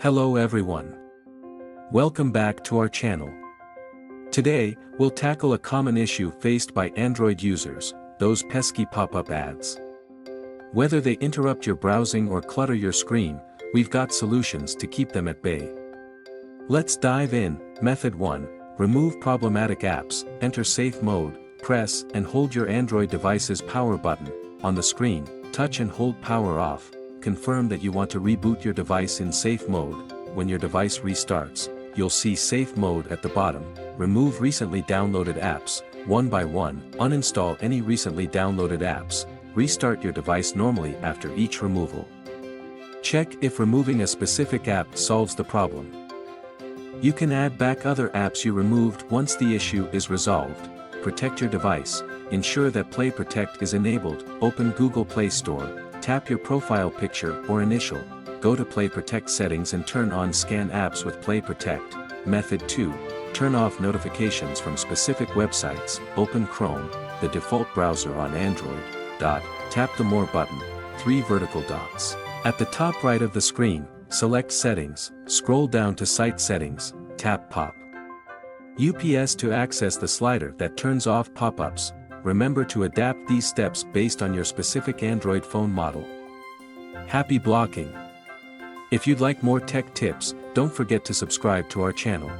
Hello everyone. Welcome back to our channel. Today, we'll tackle a common issue faced by Android users, those pesky pop-up ads. Whether they interrupt your browsing or clutter your screen, we've got solutions to keep them at bay. Let's dive in. Method 1. Remove problematic apps. Enter safe mode, press and hold your Android device's power button. On the screen, touch and hold power off. Confirm that you want to reboot your device in safe mode. When your device restarts, you'll see safe mode at the bottom. Remove recently downloaded apps, one by one. Uninstall any recently downloaded apps. Restart your device normally after each removal. Check if removing a specific app solves the problem. You can add back other apps you removed once the issue is resolved. Protect your device. Ensure that Play Protect is enabled. Open Google Play Store. Tap your profile picture or initial. Go to Play Protect settings and turn on Scan apps with Play Protect. Method 2. Turn off notifications from specific websites. Open Chrome, the default browser on Android. Tap the More button, 3 vertical dots. At the top right of the screen, select Settings. Scroll down to Site Settings. Tap Pop UPS to access the slider that turns off pop-ups. Remember to adapt these steps based on your specific Android phone model. Happy blocking! If you'd like more tech tips, don't forget to subscribe to our channel.